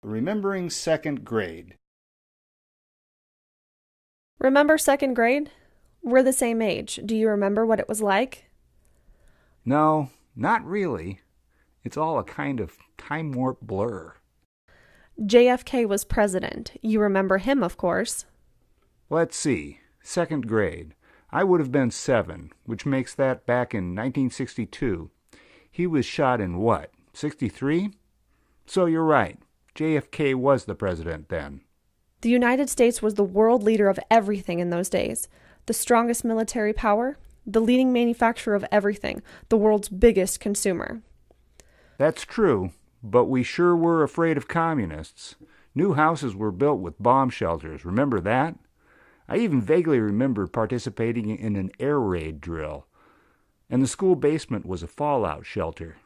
Remembering Second Grade. Remember second grade? We're the same age. Do you remember what it was like? No, not really. It's all a kind of time warp blur. JFK was president. You remember him, of course. Let's see. Second grade. I would have been 7, which makes that back in 1962. He was shot in what, 63? So you're right. JFK was the president then. The United States was the world leader of everything in those days. The strongest military power, the leading manufacturer of everything, the world's biggest consumer. That's true, but we sure were afraid of communists. New houses were built with bomb shelters, remember that? I even vaguely remember participating in an air raid drill. And the school basement was a fallout shelter.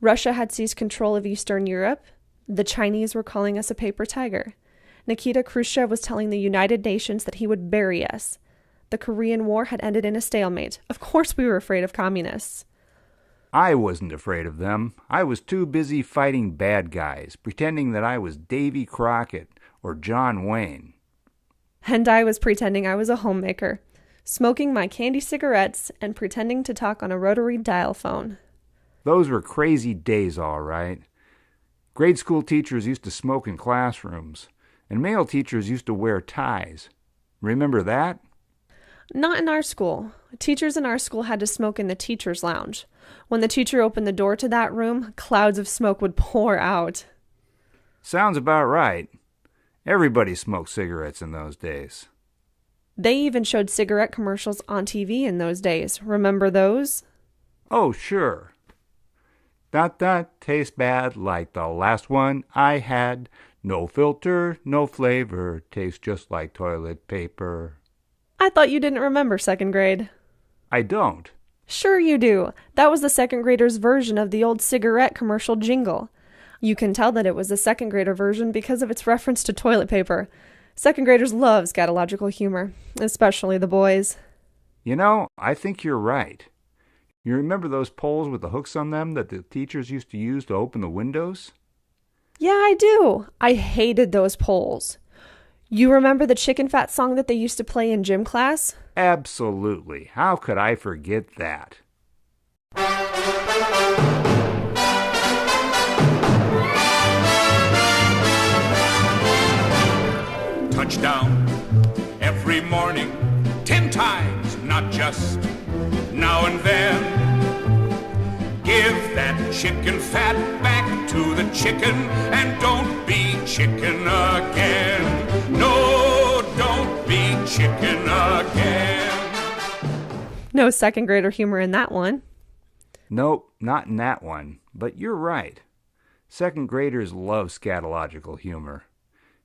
Russia had seized control of Eastern Europe. The Chinese were calling us a paper tiger. Nikita Khrushchev was telling the United Nations that he would bury us. The Korean War had ended in a stalemate. Of course we were afraid of communists. I wasn't afraid of them. I was too busy fighting bad guys, pretending that I was Davy Crockett or John Wayne. And I was pretending I was a homemaker, smoking my candy cigarettes and pretending to talk on a rotary dial phone. Those were crazy days, all right. Grade school teachers used to smoke in classrooms, and male teachers used to wear ties. Remember that? Not in our school. Teachers in our school had to smoke in the teacher's lounge. When the teacher opened the door to that room, clouds of smoke would pour out. Sounds about right. Everybody smoked cigarettes in those days. They even showed cigarette commercials on TV in those days. Remember those? Oh, sure. That tastes bad like the last one I had. No filter, no flavor, tastes just like toilet paper. I thought you didn't remember second grade. I don't. Sure you do. That was the second grader's version of the old cigarette commercial jingle. You can tell that it was the second grader version because of its reference to toilet paper. Second graders love scatological humor, especially the boys. You know, I think you're right. You remember those poles with the hooks on them that the teachers used to use to open the windows? Yeah, I do. I hated those poles. You remember the chicken fat song that they used to play in gym class? Absolutely. How could I forget that? Touchdown every morning, 10 times, not just now and then. Give that chicken fat back to the chicken and don't be chicken again. No, don't be chicken again. No second grader humor in that one. Nope, not in that one. But you're right. Second graders love scatological humor.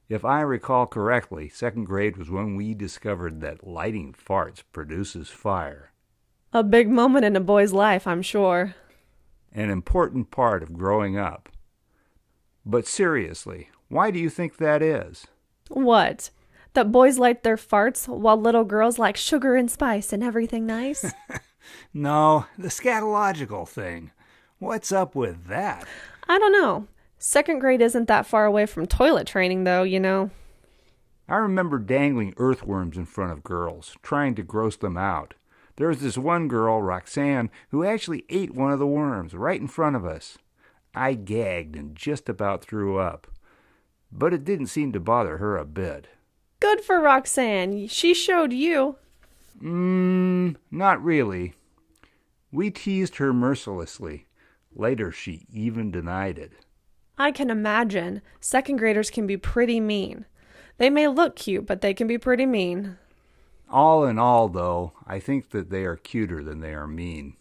If I recall correctly, second grade was when we discovered that lighting farts produces fire. A big moment in a boy's life, I'm sure. An important part of growing up. But seriously, why do you think that is? What? That boys like their farts while little girls like sugar and spice and everything nice? No, the scatological thing. What's up with that? I don't know. Second grade isn't that far away from toilet training, though, you know. I remember dangling earthworms in front of girls, trying to gross them out. There was this one girl, Roxanne, who actually ate one of the worms right in front of us. I gagged and just about threw up. But it didn't seem to bother her a bit. Good for Roxanne. She showed you. Not really. We teased her mercilessly. Later, she even denied it. I can imagine. Second graders can be pretty mean. They may look cute, but they can be pretty mean. All in all, though, I think that they are cuter than they are mean.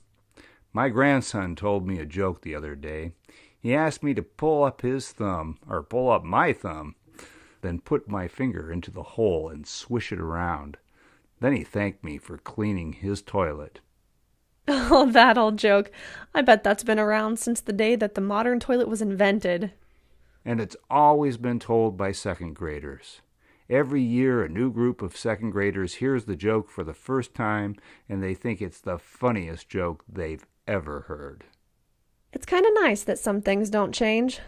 My grandson told me a joke the other day. He asked me to pull up my thumb, then put my finger into the hole and swish it around. Then he thanked me for cleaning his toilet. Oh, that old joke. I bet that's been around since the day that the modern toilet was invented. And it's always been told by second graders. Every year, a new group of second graders hears the joke for the first time, and they think it's the funniest joke they've ever heard. It's kind of nice that some things don't change.